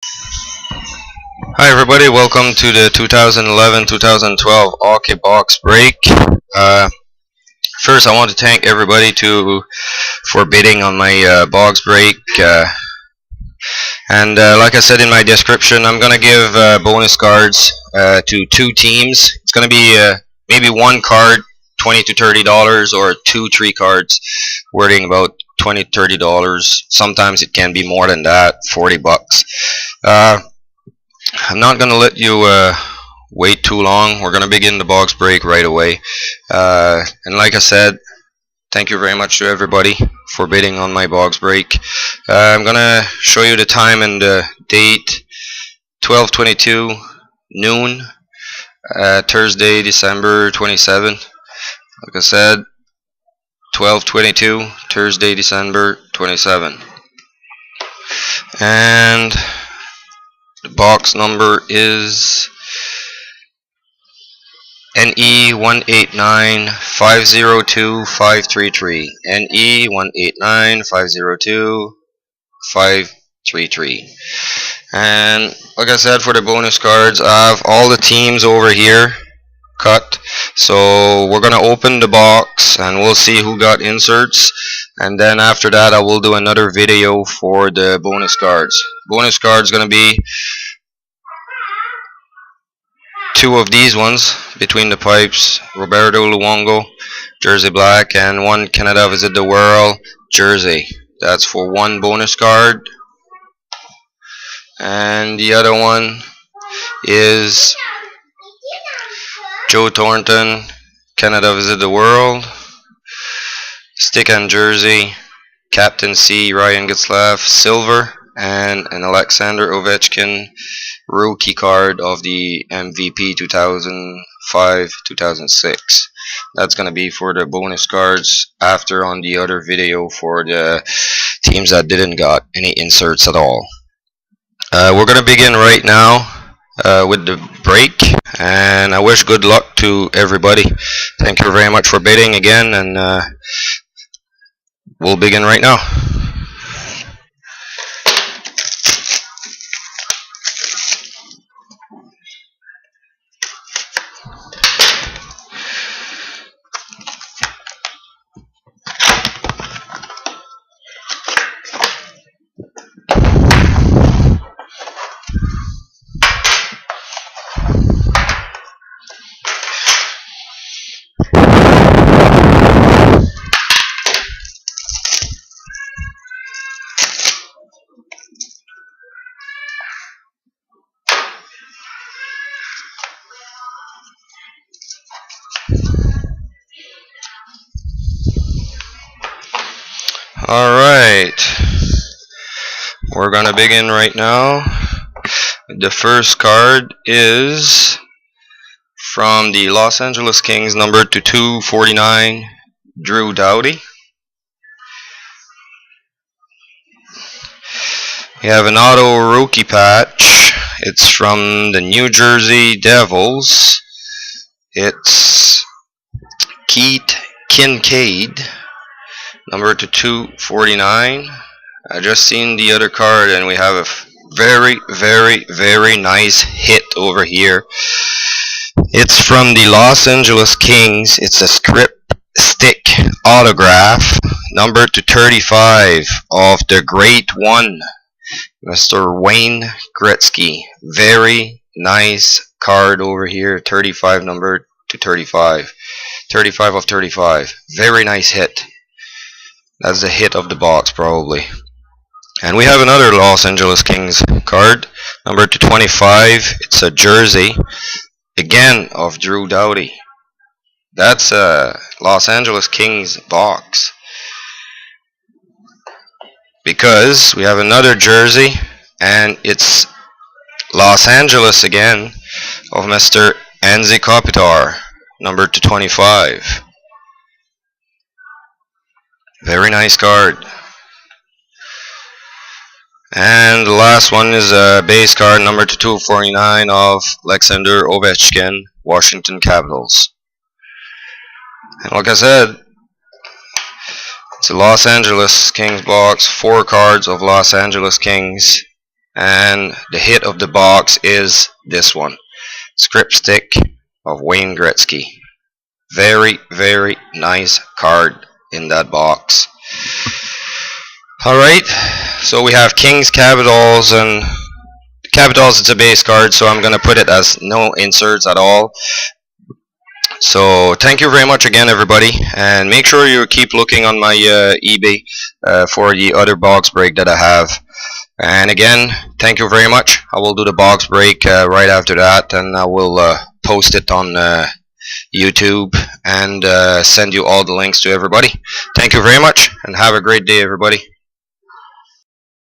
Hi everybody, welcome to the 2011-2012 Hockey Box Break. First, I want to thank everybody for bidding on my box break. And like I said in my description, I'm gonna give bonus cards to two teams. It's gonna be maybe one card, $20 to $30, or three cards, worthing about $20 to $30. Sometimes it can be more than that, $40. Uh, I'm not gonna let you wait too long. We're gonna begin the box break right away. And like I said, thank you very much to everybody for bidding on my box break. I'm gonna show you the time and the date. 12:22 noon, Thursday, December 27th. Like I said, 12:22 Thursday, December 27th. And the box number is NE189502-533. NE189502-533. And like I said, for the bonus cards, I have all the teams over here cut. So we're gonna open the box and we'll see who got inserts. And then after that, I will do another video for the bonus cards. Bonus cards gonna be two of these ones between the pipes: Roberto Luongo jersey black, and one Canada Visit the World jersey. That's for one bonus card. And the other one is Joe Thornton Canada Visit the World stick and jersey, Captain C Ryan Getzlaf silver, and an Alexander Ovechkin rookie card of the MVP 2005-2006. That's going to be for the bonus cards after on the other video for the teams that didn't got any inserts at all. We're going to begin right now with the break, and I wish good luck to everybody. Thank you very much for bidding again, and we'll begin right now. Alright, we're gonna begin right now. The first card is from the Los Angeles Kings, number to 249, Drew Doughty. We have an auto rookie patch. It's from the New Jersey Devils. It's Keith Kincaid, number to 249. I just seen the other card, and we have a very nice hit over here. It's from the Los Angeles Kings. It's a script stick autograph, number to 35 of the Great One, Mr. Wayne Gretzky. Very nice card over here. 35, number to 35. 35 of 35. Very nice hit. That's the hit of the box, probably. And we have another Los Angeles Kings card, number to 25. It's a jersey, again, of Drew Doughty. That's a Los Angeles Kings box. Because we have another jersey, and it's Los Angeles again, of Mr. Anze Kopitar, number to 25. Very nice card. And the last one is a base card, number to 249 of Alexander Ovechkin, Washington Capitals. And like I said, it's a Los Angeles Kings box, 4 cards of Los Angeles Kings. and the hit of the box is this one, Script Stick of Wayne Gretzky. Very, very nice card in that box. Alright, so we have Kings, Capitals, and Capitals, it's a base card, so I'm going to put it as no inserts at all. So thank you very much again, everybody, and make sure you keep looking on my eBay for the other box break that I have. And again, thank you very much. I will do the box break right after that, and I will post it on YouTube and send you all the links to everybody. Thank you very much, and have a great day, everybody.